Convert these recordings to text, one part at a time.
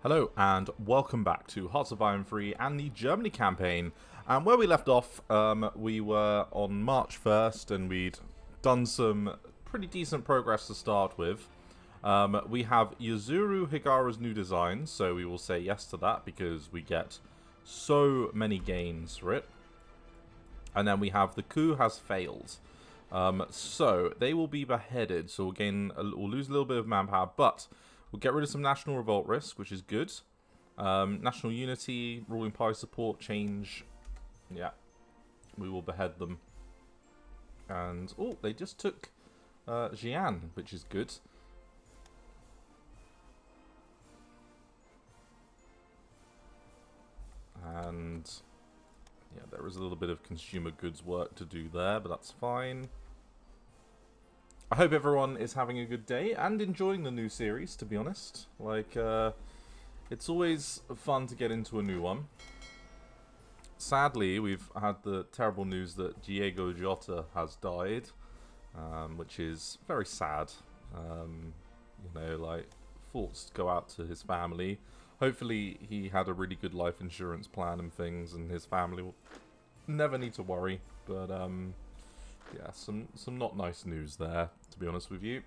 Hello and welcome back to Hearts of Iron 3 and the Germany campaign. And where we left off, we were on March 1st and we'd done some pretty decent progress to start with. We have Yuzuru Higara's new design, so we will say yes to that because we get so many gains for it. And then we have the coup has failed. So they will be beheaded, so we'll lose a little bit of manpower, but we'll get rid of some national revolt risk, which is good. National unity, ruling party support, change. Yeah, we will behead them. And, oh, they just took Xi'an, which is good. And, yeah, there is a little bit of consumer goods work to do there, but that's fine. I hope everyone is having a good day and enjoying the new series, to be honest. Like, it's always fun to get into a new one. Sadly, we've had the terrible news that Diego Jota has died, which is very sad. You know, like, thoughts go out to his family. Hopefully, he had a really good life insurance plan and things, and his family will never need to worry. But, yeah, some not nice news there, to be honest with you.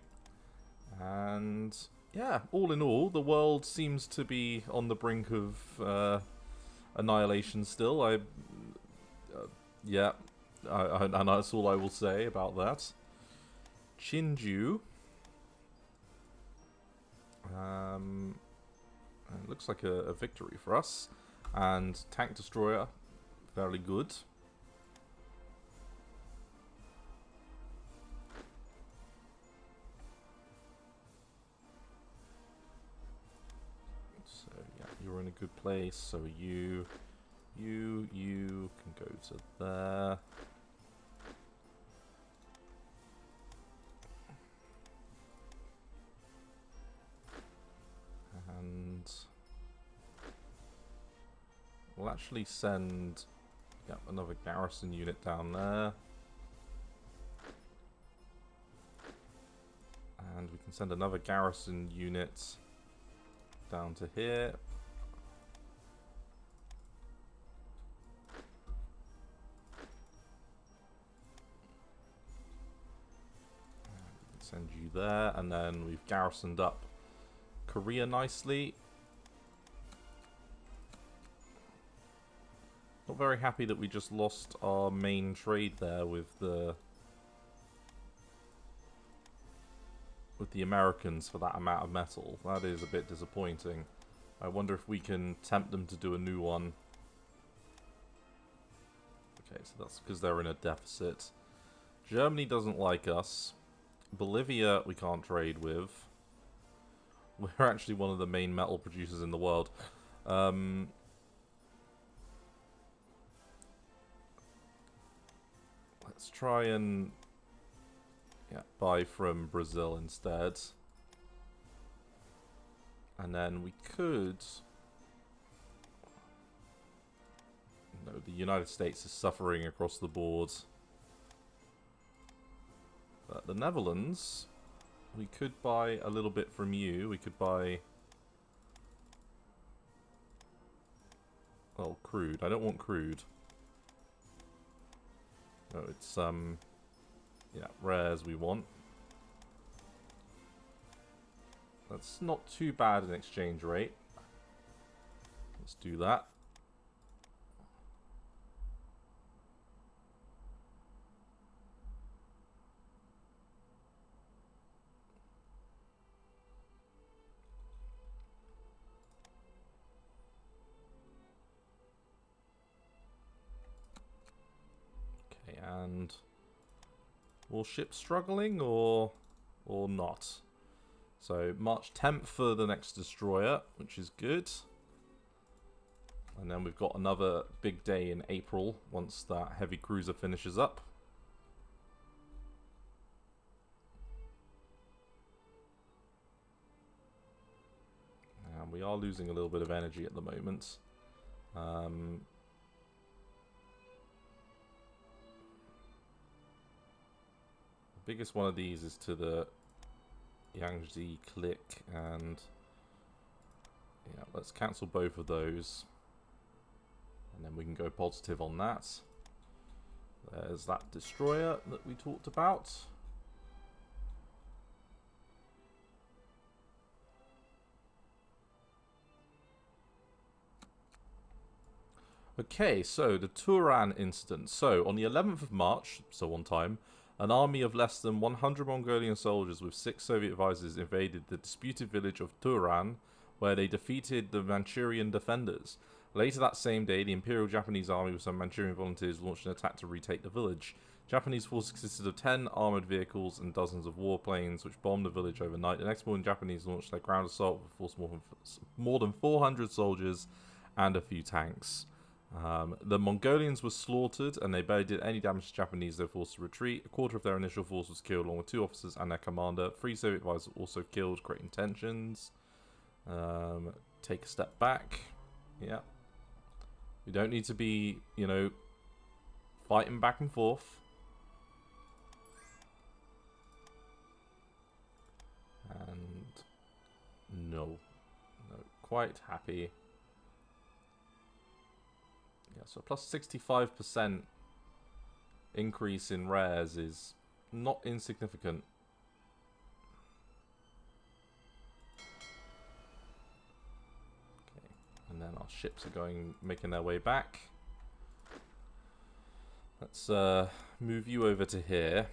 And yeah, all in all, the world seems to be on the brink of annihilation still. And that's all I will say about that. Chinju. It looks like a victory for us. And tank destroyer, very good. You're in a good place, so you can go to there. And we'll actually send another garrison unit down there. And we can send another garrison unit down to here. Send you there, and then we've garrisoned up Korea nicely. Not very happy that we just lost our main trade there with the Americans for that amount of metal. That is a bit disappointing. I wonder if we can tempt them to do a new one. Okay, so that's because they're in a deficit. Germany doesn't like us. Bolivia we can't trade with. We're actually one of the main metal producers in the world. Let's try and buy from Brazil instead. And then we could... No, the United States is suffering across the board. But the Netherlands, we could buy a little bit from you. We could buy... Oh, crude. I don't want crude. No, it's, rares we want. That's not too bad an exchange rate. Let's do that. And will ships struggling or not? So March 10th for the next destroyer, which is good. And then we've got another big day in April once that heavy cruiser finishes up. And we are losing a little bit of energy at the moment. Biggest one of these is to the Yangtze click, and Yeah, let's cancel both of those. And then we can go positive on that. There's that destroyer that we talked about. Okay, so the Turan incident. So, on the 11th of March, so on time, an army of less than 100 Mongolian soldiers with 6 Soviet advisors invaded the disputed village of Turan, where they defeated the Manchurian defenders. Later that same day, the Imperial Japanese Army with some Manchurian volunteers launched an attack to retake the village. Japanese forces consisted of 10 armoured vehicles and dozens of warplanes, which bombed the village overnight. The next morning, Japanese launched their ground assault with a force more than 400 soldiers and a few tanks. The Mongolians were slaughtered, and they barely did any damage to Japanese. They were forced to retreat. A quarter of their initial force was killed, along with 2 officers and their commander. 3 Soviet advisors were also killed, creating tensions. Take a step back. Yeah. We don't need to be, you know, fighting back and forth. And no, quite happy. Yeah, so plus 65% increase in rares is not insignificant. Okay, and then our ships are making their way back. Let's move you over to here,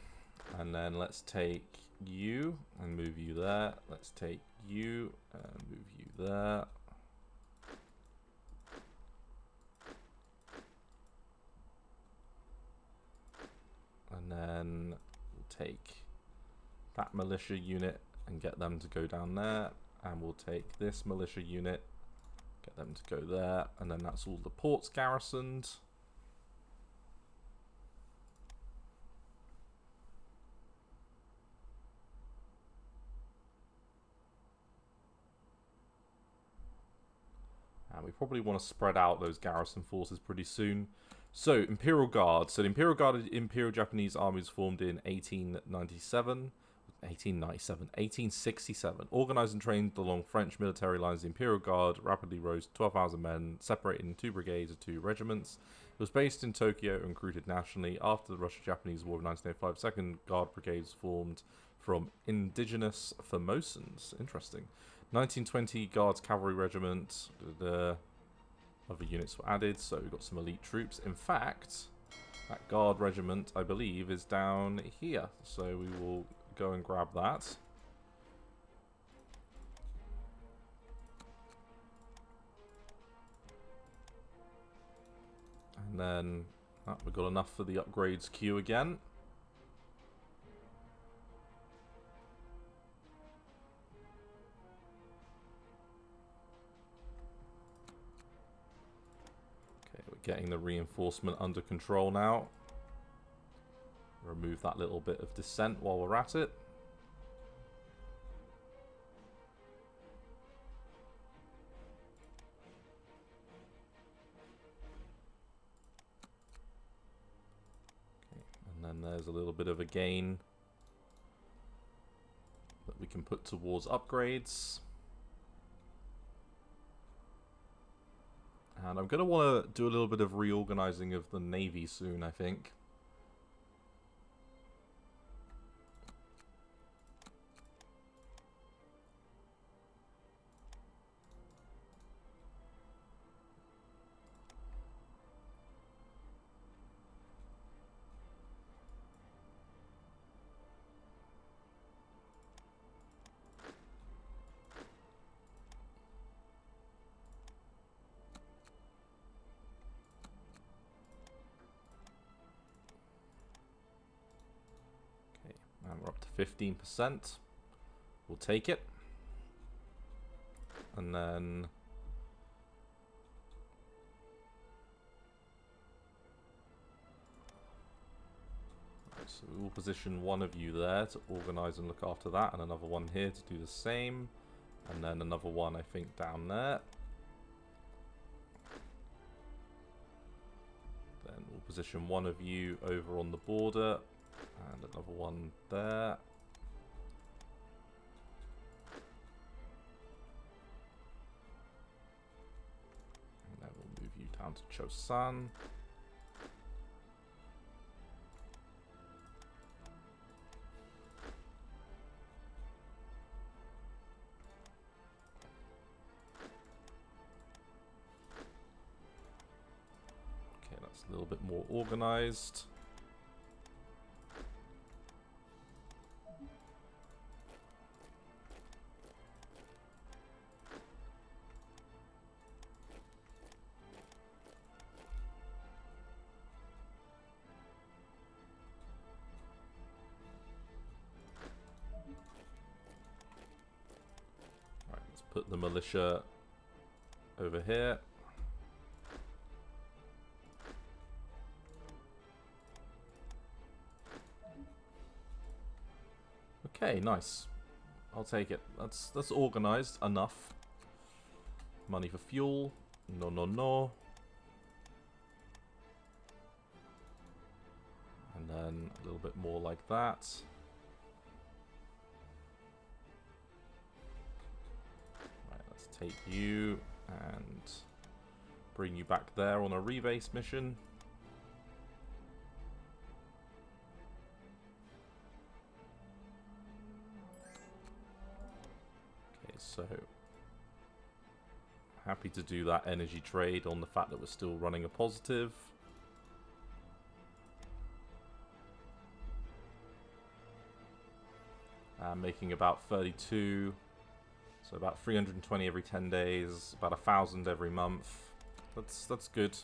and then let's take you and move you there. Let's take you and move you there. And then we'll take that militia unit and get them to go down there. And we'll take this militia unit, get them to go there. And then that's all the ports garrisoned. And we probably want to spread out those garrison forces pretty soon. So, Imperial Guard. So, the Imperial Guard, Imperial Japanese Army was formed in 1867. Organized and trained along French military lines, the Imperial Guard rapidly rose to 12,000 men, separated in 2 brigades of 2 regiments. It was based in Tokyo and recruited nationally. After the Russo-Japanese War of 1905, 2nd Guard Brigade was formed from indigenous Formosans. Interesting. 1920 Guards Cavalry Regiment. Other units were added, so we've got some elite troops. In fact, that Guard Regiment, I believe, is down here. So we will go and grab that. And then we've got enough for the upgrades queue again. Getting the reinforcement under control now. Remove that little bit of dissent while we're at it. Okay, and then there's a little bit of a gain that we can put towards upgrades. And I'm going to want to do a little bit of reorganizing of the Navy soon, I think. And we're up to 15%. We'll take it. And then so we will position one of you there to organize and look after that, and another one here to do the same, and then another one I think down there. Then we'll position one of you over on the border. And another one there. Down to Chosan. Okay, that's a little bit more organized. Put the militia over here. Okay, nice. I'll take it. That's organized enough. Money for fuel. No, no, no. And then a little bit more like that. Take you and bring you back there on a rebase mission. Okay, so happy to do that energy trade on the fact that we're still running a positive. Making about 32. So about 320 every 10 days, about 1,000 every month. That's good.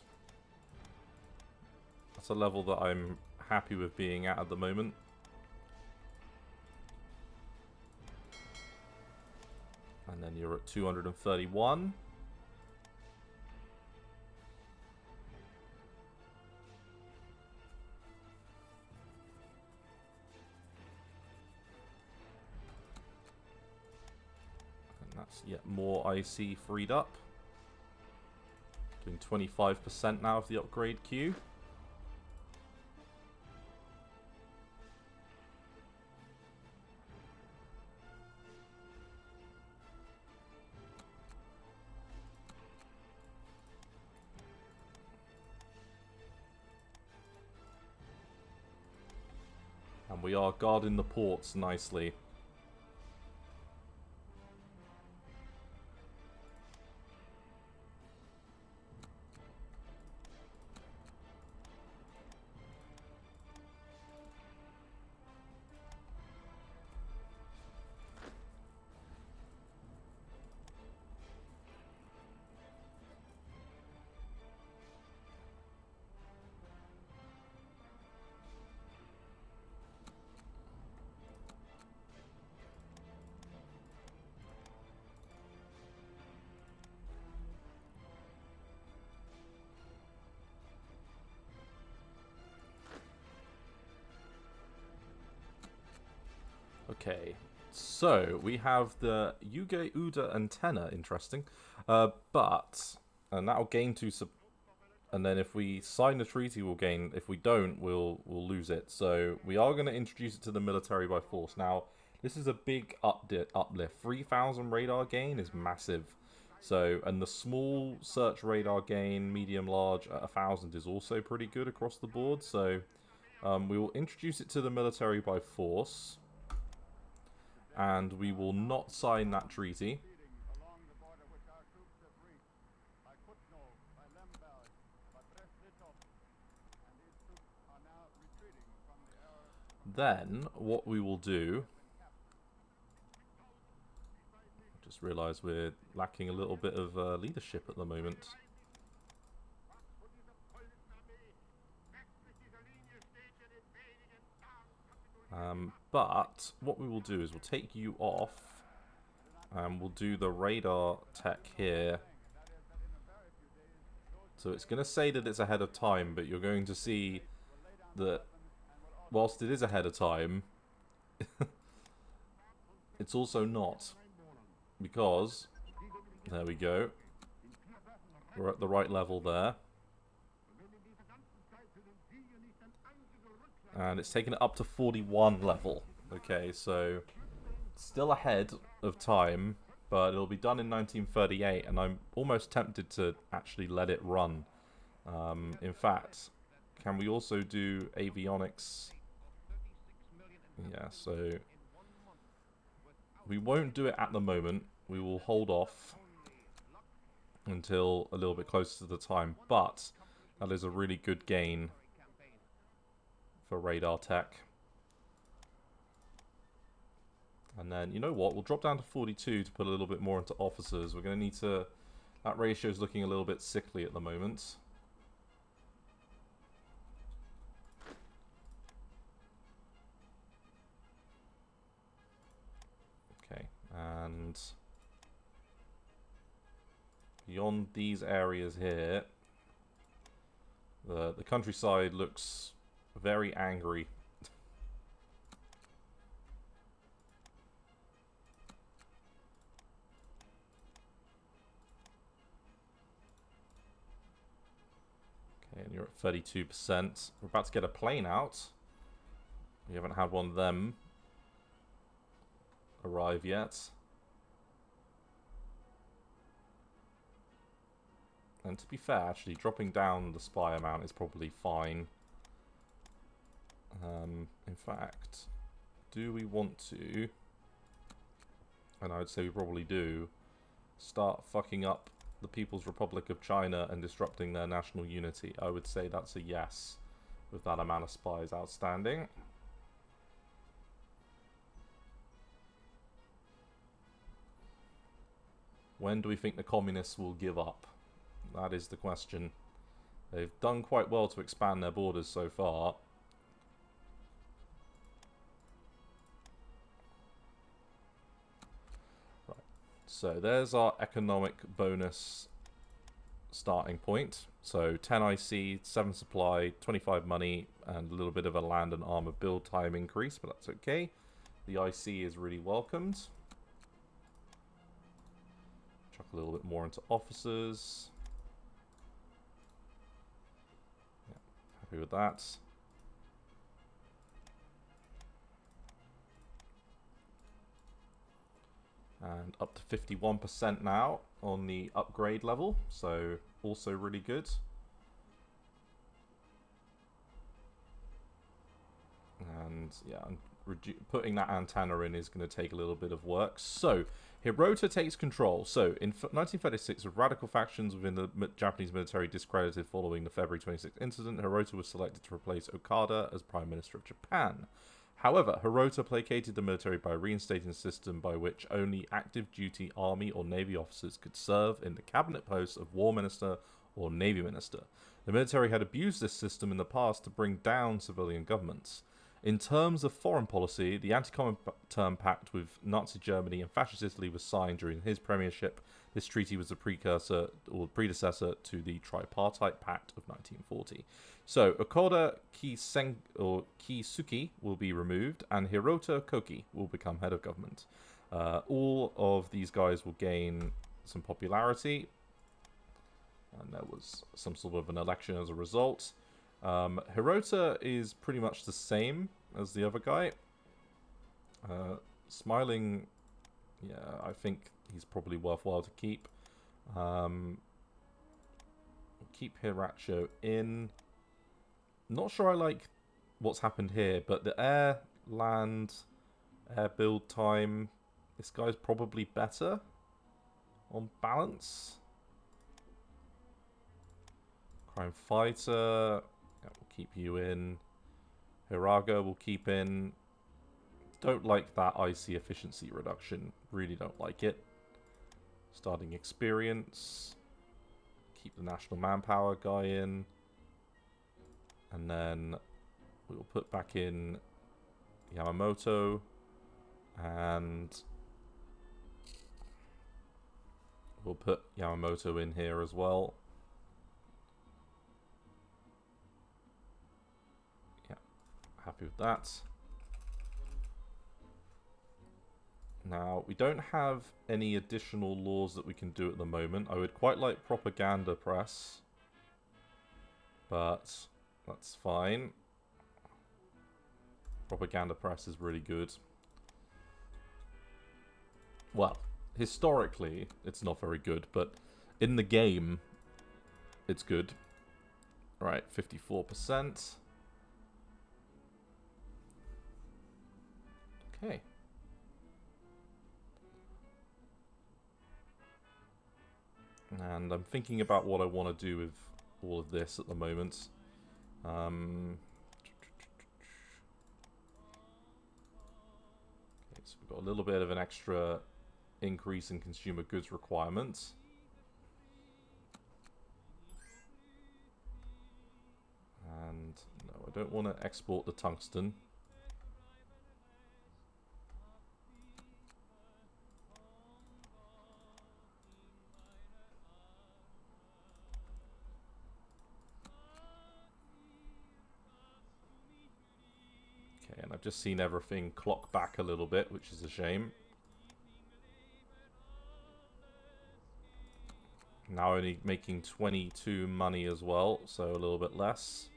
That's a level that I'm happy with being at the moment. And then you're at 231. That's yet more IC freed up. Doing 25% now of the upgrade queue. And we are guarding the ports nicely. Okay, so we have the Yuge Uda antenna, interesting, but and that'll gain and then if we sign the treaty, we'll gain. If we don't, we'll lose it. So we are going to introduce it to the military by force. Now, this is a big uplift. 3,000 radar gain is massive. So, and the small search radar gain, medium, large at 1,000 is also pretty good across the board. So, we will introduce it to the military by force. And we will not sign that treaty. Then, what we will do... Just realised we're lacking a little bit of leadership at the moment. But what we will do is we'll take you off and we'll do the radar tech here. So it's going to say that it's ahead of time, but you're going to see that whilst it is ahead of time, it's also not. Because, there we go, we're at the right level there. And it's taken it up to 41 level. Okay, so still ahead of time, but it'll be done in 1938, and I'm almost tempted to actually let it run. In fact, can we also do avionics? Yeah, so we won't do it at the moment. We will hold off until a little bit closer to the time, but that is a really good gain for radar tech. And then, you know what, we'll drop down to 42 to put a little bit more into officers. We're going to need to... That ratio is looking a little bit sickly at the moment. Okay, and beyond these areas here, the countryside looks very angry. Okay, and you're at 32%. We're about to get a plane out. We haven't had one of them arrive yet. And to be fair, actually, dropping down the spy amount is probably fine. In fact, do we want to, and I would say we probably do, start fucking up the People's Republic of China and disrupting their national unity? I would say that's a yes, with that amount of spies outstanding. When do we think the communists will give up? That is the question. They've done quite well to expand their borders so far. Right. So there's our economic bonus starting point. So 10 IC, 7 supply, 25 money, and a little bit of a land and armor build time increase, but that's okay. The IC is really welcomed. Chuck a little bit more into officers. Happy with that. And up to 51% now on the upgrade level, so also really good. And yeah, putting that antenna in is going to take a little bit of work. So Hirota takes control. So in 1936, with radical factions within the Japanese military discredited following the February 26th incident, Hirota was selected to replace Okada as Prime Minister of Japan. However, Hirota placated the military by reinstating a system by which only active duty army or navy officers could serve in the cabinet posts of war minister or navy minister. The military had abused this system in the past to bring down civilian governments. In terms of foreign policy, the Anti-Comintern Pact with Nazi Germany and Fascist Italy was signed during his premiership. This treaty was the precursor or predecessor to the Tripartite Pact of 1940. So Okada Kisuke will be removed, and Hirota Koki will become head of government. All of these guys will gain some popularity, and there was some sort of an election as a result. Hirota is pretty much the same as the other guy. Smiling, yeah, I think he's probably worthwhile to keep. Keep Hiracho in. Not sure I like what's happened here, but the air build time, this guy's probably better on balance. Crime fighter, yeah, we'll keep you in. Hiraga will keep in. Don't like that IC efficiency reduction. Really don't like it. Starting experience. Keep the national manpower guy in. And then we'll put back in Yamamoto. And we'll put Yamamoto in here as well. Yeah, happy with that. Now, we don't have any additional laws that we can do at the moment. I would quite like propaganda press, but that's fine. Propaganda press is really good. Well, historically, it's not very good, but in the game, it's good. Right, 54%. Okay. And I'm thinking about what I want to do with all of this at the moment. Okay, so we've got a little bit of an extra increase in consumer goods requirements. And no, I don't want to export the tungsten. Okay, and I've just seen everything clock back a little bit, which is a shame. Now only making 22 money as well, so a little bit less.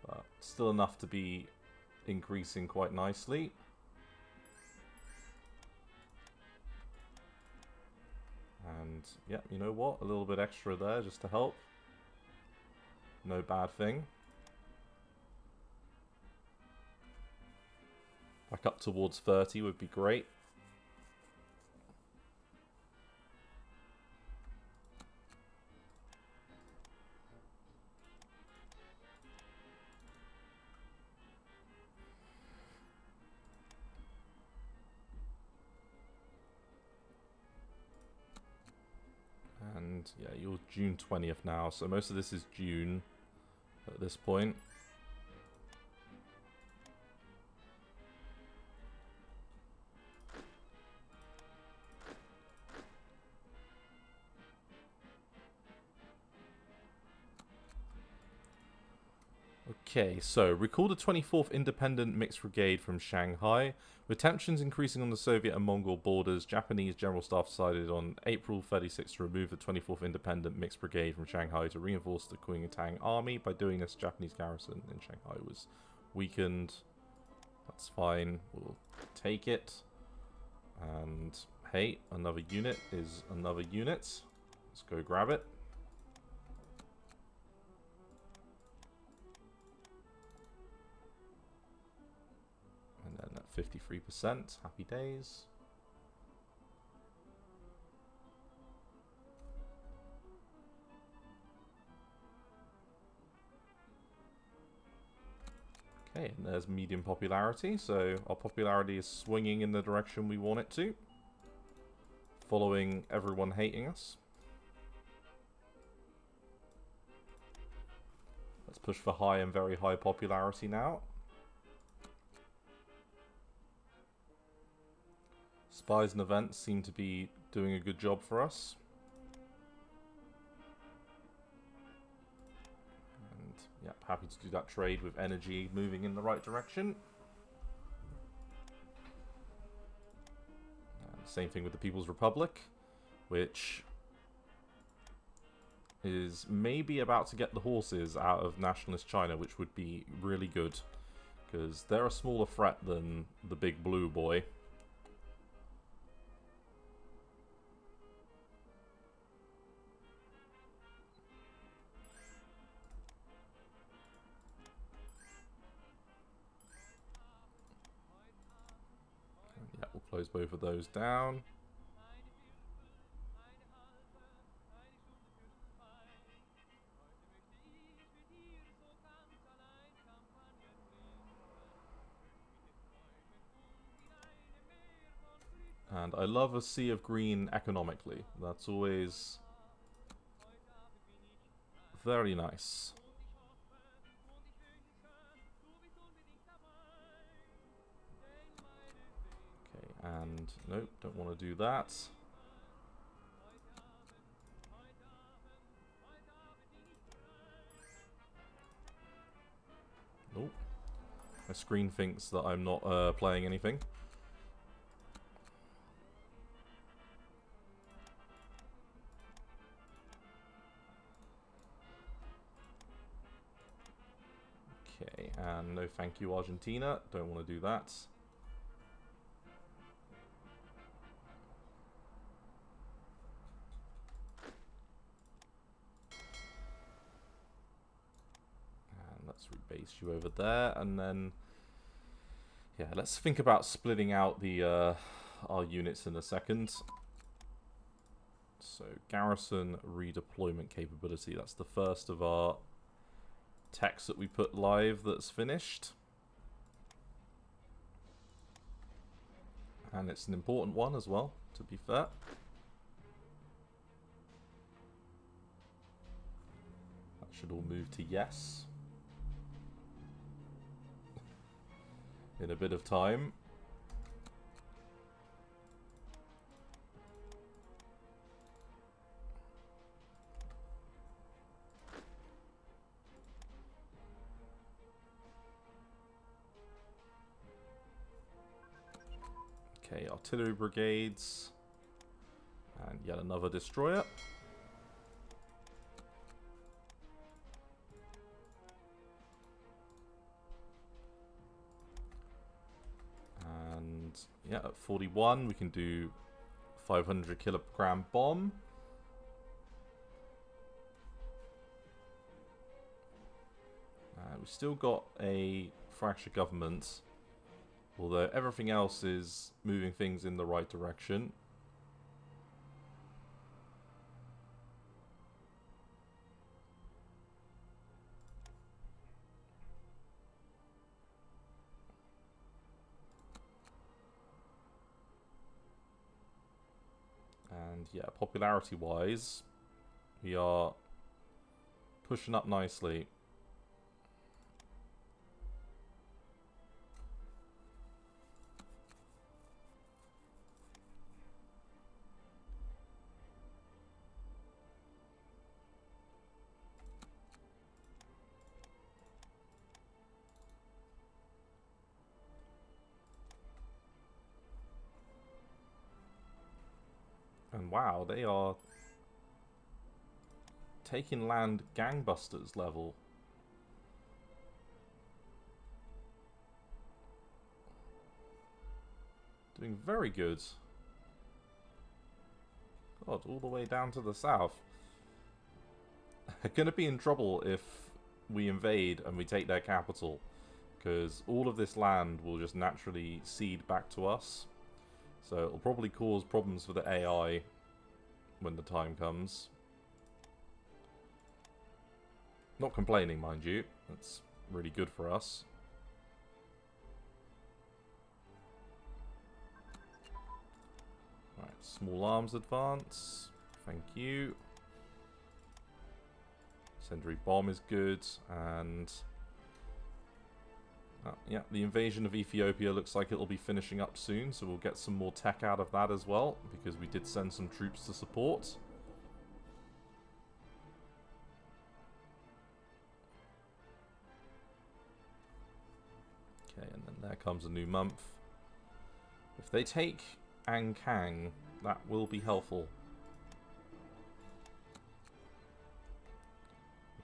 But still enough to be increasing quite nicely. And, yeah, you know what? A little bit extra there just to help. No bad thing. Back up towards 30 would be great. And yeah, you're June 20th now, so most of this is June at this point. Okay, so recall the 24th Independent Mixed Brigade from Shanghai. With tensions increasing on the Soviet and Mongol borders, Japanese General Staff decided on April 36 to remove the 24th Independent Mixed Brigade from Shanghai to reinforce the Kuomintang army. By doing this, Japanese garrison in Shanghai was weakened. That's fine, we'll take it. And hey, another unit is another unit. Let's go grab it. And then at 53%, happy days. Okay, and there's medium popularity, so our popularity is swinging in the direction we want it to. Following everyone hating us. Let's push for high and very high popularity now. Spies and events seem to be doing a good job for us. And yeah, happy to do that trade with energy moving in the right direction. And same thing with the People's Republic, which is maybe about to get the horses out of nationalist China, which would be really good, because they're a smaller threat than the big blue boy. Yeah, we'll close both of those down. And I love a sea of green economically. That's always very nice. Okay, and nope, don't want to do that. Nope. My screen thinks that I'm not playing anything. Okay, and no thank you Argentina, don't want to do that. Let's rebase you over there, and then yeah, let's think about splitting out the our units in a second. So Garrison redeployment capability. That's the first of our techs that we put live that's finished. And it's an important one as well, to be fair. That should all move to yes. In a bit of time. Okay, artillery brigades. And yet another destroyer. And yeah, at 41 we can do 500 kilogram bomb. We've still got a fractured government. Although everything else is moving things in the right direction. And yeah, popularity-wise, we are pushing up nicely. And wow, they are taking land gangbusters level. Doing very good. God, all the way down to the south. They're going to be in trouble if we invade and we take their capital. Because all of this land will just naturally cede back to us. So it'll probably cause problems for the AI when the time comes. Not complaining, mind you. That's really good for us. Right, small arms advance. Thank you. Incendiary bomb is good, and yeah, the invasion of Ethiopia looks like it'll be finishing up soon, so we'll get some more tech out of that as well, because we did send some troops to support. Okay, and then there comes a new month. If they take Ankang, that will be helpful.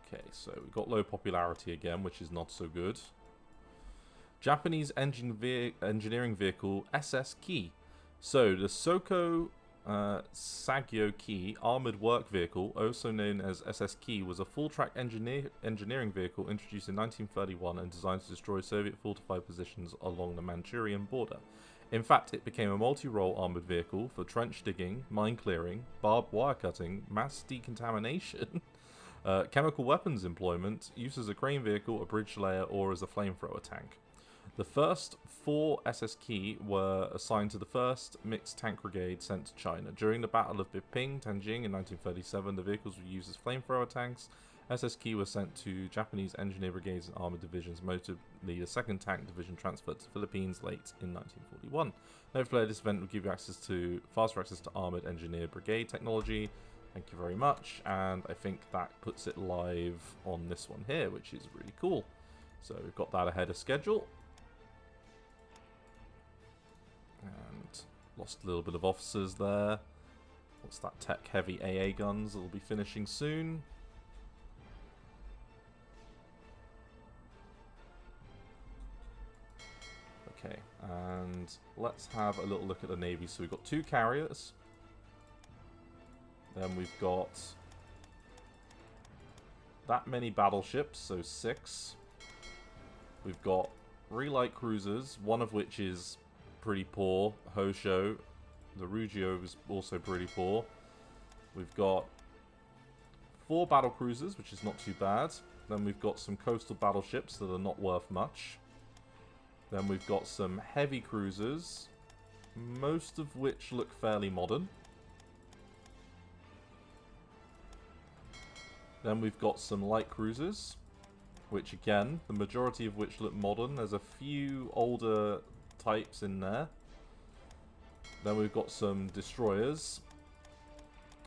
Okay, so we've got low popularity again, which is not so good. Japanese engineering vehicle SS Ki. So the Soko Sagyo Ki armored work vehicle, also known as SS Ki, was a full-track engineering vehicle introduced in 1931 and designed to destroy Soviet fortified positions along the Manchurian border. In fact, it became a multi-role armored vehicle for trench digging, mine clearing, barbed wire cutting, mass decontamination, chemical weapons employment, use as a crane vehicle, a bridge layer, or as a flamethrower tank. The first 4 SS Ki were assigned to the 1st Mixed Tank Brigade sent to China. During the Battle of Biping, Tianjin in 1937, the vehicles were used as flamethrower tanks. SS Ki were sent to Japanese engineer brigades and armoured divisions, notably the 2nd Tank Division transferred to the Philippines late in 1941. Hopefully this event will give you faster access to armoured engineer brigade technology. Thank you very much, and I think that puts it live on this one here, which is really cool. So we've got that ahead of schedule. And lost a little bit of officers there. What's that? Tech heavy AA guns that will be finishing soon. Okay, and let's have a little look at the Navy. So we've got 2 carriers. Then we've got that many battleships, so 6. We've got 3 light cruisers, one of which is pretty poor. Hosho. The Rugio is also pretty poor. We've got 4 battle cruisers, which is not too bad. Then we've got some coastal battleships that are not worth much. Then we've got some heavy cruisers, most of which look fairly modern. Then we've got some light cruisers, which again, the majority of which look modern. There's a few older types in there. Then we've got some destroyers,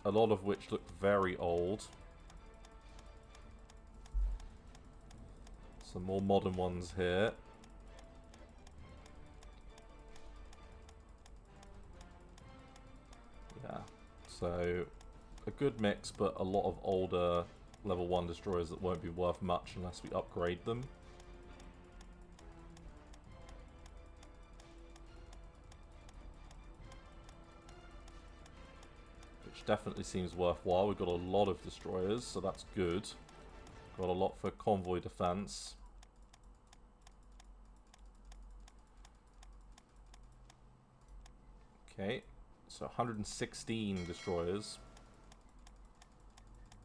a lot of which look very old. Some more modern ones here. Yeah, so a good mix, but a lot of older level 1 destroyers that won't be worth much unless we upgrade them. Which definitely seems worthwhile. We've got a lot of destroyers, so that's good. Got a lot for convoy defense. Okay, so 116 destroyers.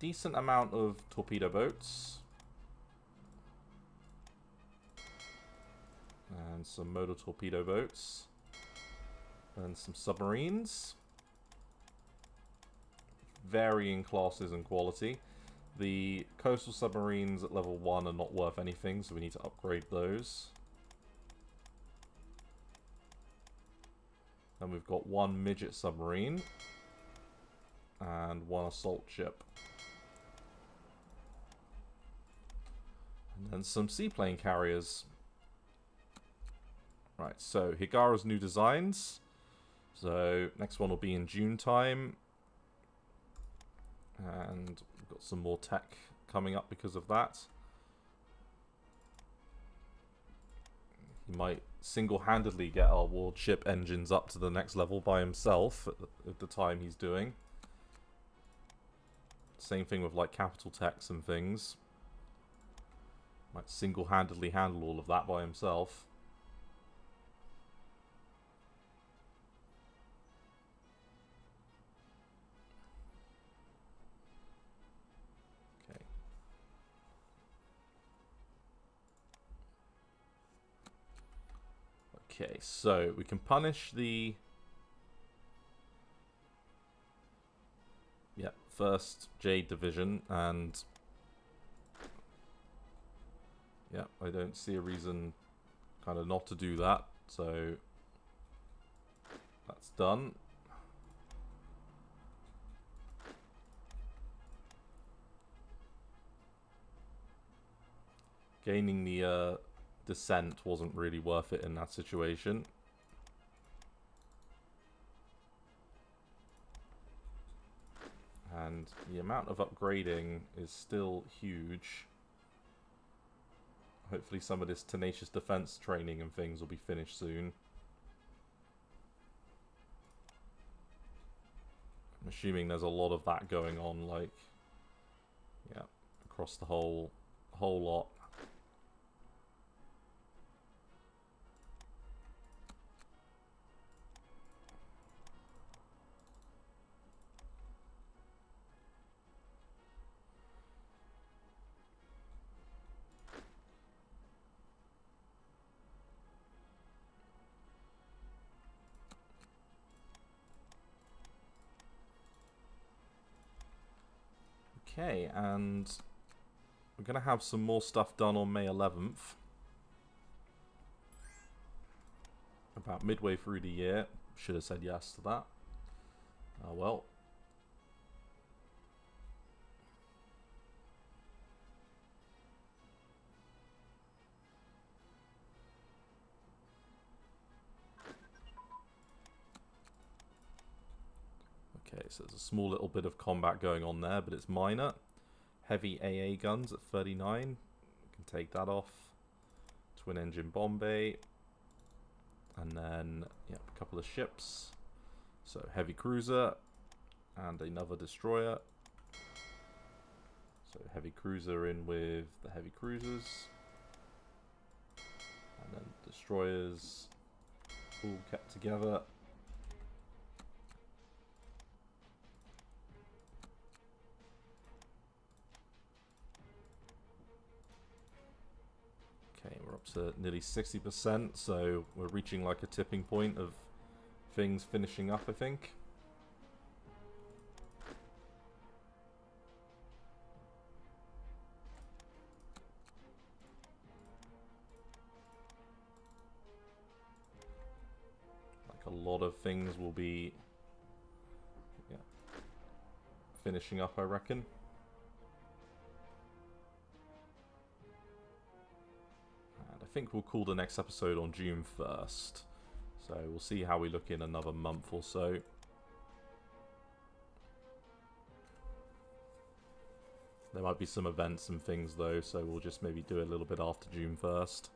Decent amount of torpedo boats. And some motor torpedo boats. And some submarines. Varying classes and quality. The coastal submarines at level 1 are not worth anything, so we need to upgrade those. And we've got 1 midget submarine. And 1 assault ship. And then some seaplane carriers. Right, so Higara's new designs. So next one will be in June time. And we've got some more tech coming up because of that. He might single-handedly get our warship engines up to the next level by himself at the time he's doing. Same thing with like capital techs and things. Might single-handedly handle all of that by himself. Okay. Okay, so we can punish the... yeah, 1st Jade Division, and... yeah, I don't see a reason kind of not to do that, so that's done. Gaining the descent wasn't really worth it in that situation. And the amount of upgrading is still huge. Hopefully some of this tenacious defense training and things will be finished soon. I'm assuming there's a lot of that going on, like, yeah, across the whole lot. Okay, and we're going to have some more stuff done on May 11th. About midway through the year. Should have said yes to that. Oh well. Okay, so there's a small little bit of combat going on there, but it's minor. Heavy AA guns at 39. We can take that off. Twin engine bomb bay. And then, yeah, a couple of ships. So, heavy cruiser. And another destroyer. So, heavy cruiser in with the heavy cruisers. destroyers all kept together. Okay, we're up to nearly 60%, so we're reaching like a tipping point of things finishing up, I think. Like a lot of things will be finishing up, I reckon. I think we'll call the next episode on June 1st. So we'll see how we look in another month or so. There might be some events and things though, so we'll just maybe do a little bit after June 1st.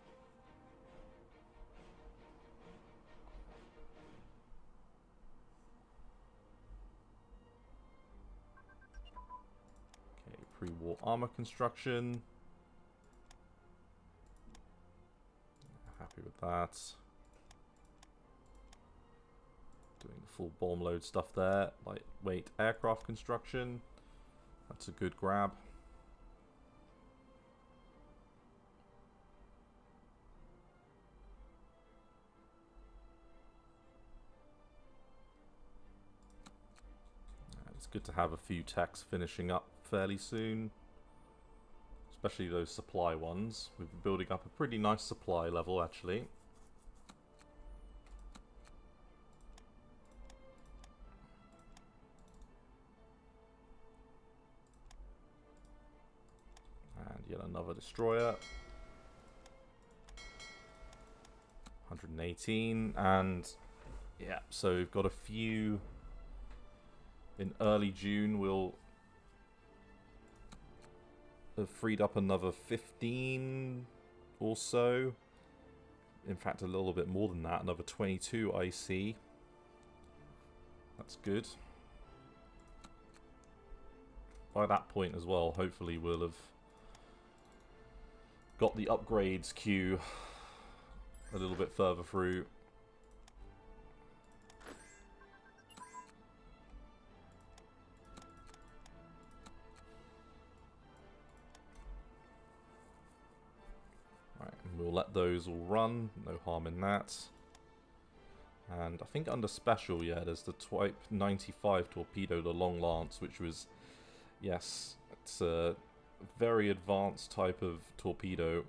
Okay, pre-war armor construction. Happy with that. Doing the full bomb load stuff there. Lightweight aircraft construction. That's a good grab. And it's good to have a few techs finishing up fairly soon. Especially those supply ones. We've been building up a pretty nice supply level, actually. And yet another destroyer. 118. And yeah, so we've got a few. In early June, we'll have freed up another 15 or so. In fact, a little bit more than that. Another 22 I see. That's good. By that point as well, hopefully we'll have got the upgrades queue a little bit further through. We'll let those all run, no harm in that. And I think under special, yeah, there's the Type 95 torpedo, the Long Lance, which was, yes, it's a very advanced type of torpedo.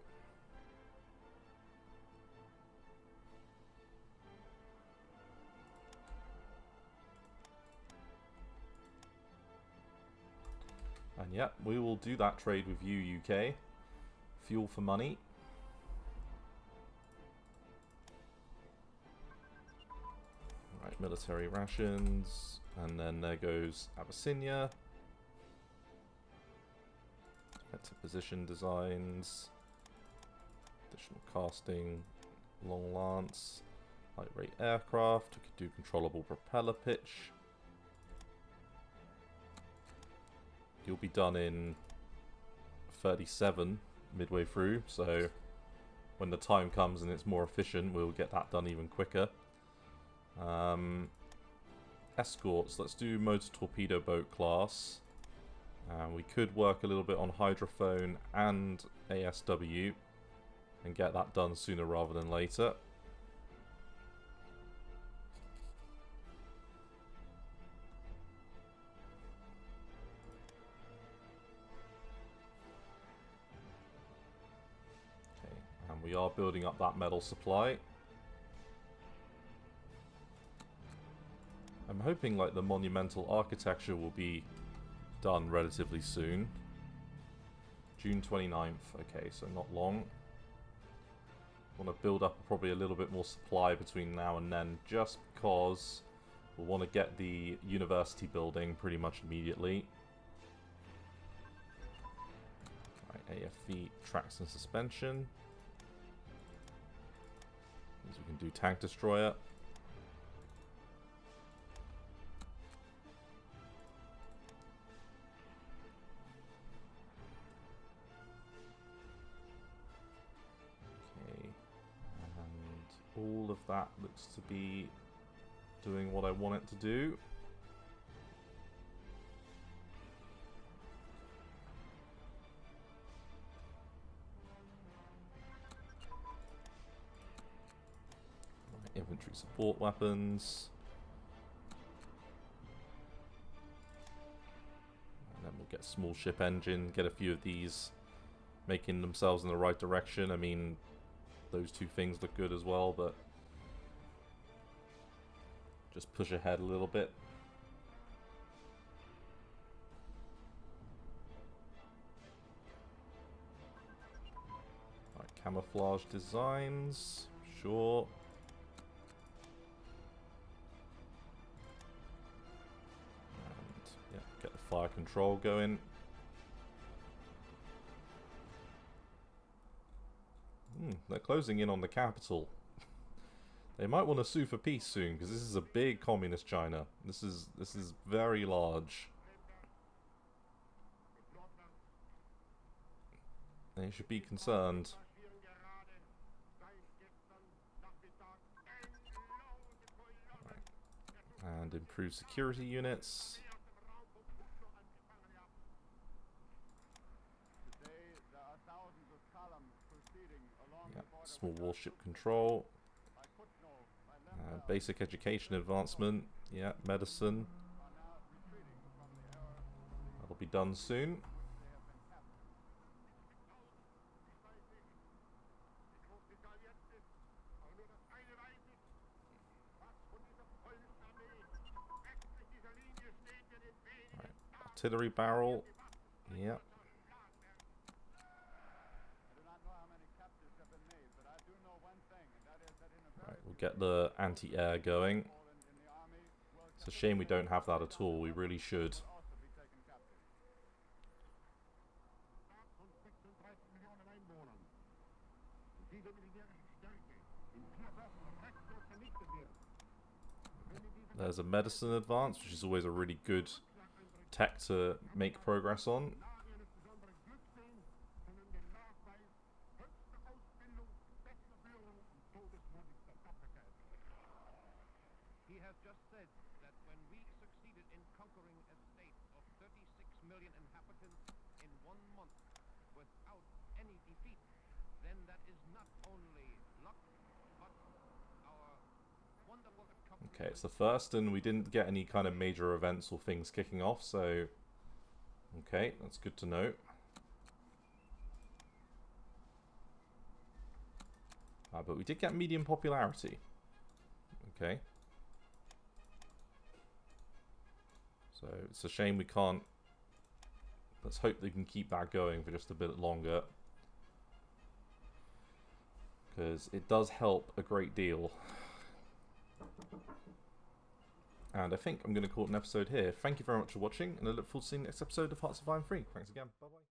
And yeah, we will do that trade with you, UK. Fuel for money. Right, military rations, and then there goes Abyssinia. Defensive position designs, additional casting, Long Lance, light rate aircraft. We could do controllable propeller pitch. You'll be done in 37 midway through, so when the time comes and it's more efficient, we'll get that done even quicker. Escorts, let's do motor torpedo boat class. We could work a little bit on hydrophone and ASW and get that done sooner rather than later. Okay, and we are building up that metal supply. I'm hoping like the monumental architecture will be done relatively soon. June 29th, okay, so not long. Want to build up probably a little bit more supply between now and then, just because we'll want to get the university building pretty much immediately. Right, AFV tracks and suspension. Means we can do tank destroyer. All of that looks to be doing what I want it to do. Infantry support weapons. And then we'll get small ship engine, get a few of these making themselves in the right direction. I mean, those two things look good as well, but just push ahead a little bit. Right, camouflage designs, sure. And yeah, get the fire control going. They're closing in on the capital. They might want to sue for peace soon, because this is a big communist China. This is very large. They should be concerned. Right. And improve security units. Yeah, small warship control. Basic education advancement. Yeah, medicine. That'll be done soon. Right. Artillery barrel. Yeah. We'll get the anti-air going. It's a shame we don't have that at all. We really should. There's a medicine advance, which is always a really good tech to make progress on. Okay, it's the first, and we didn't get any kind of major events or things kicking off, so... Okay, that's good to know. But we did get medium popularity. Okay. So, it's a shame we can't... Let's hope they can keep that going for just a bit longer. Because it does help a great deal. And I think I'm going to call it an episode here. Thank you very much for watching, and I look forward to seeing the next episode of Hearts of Iron 3. Thanks again. Bye-bye.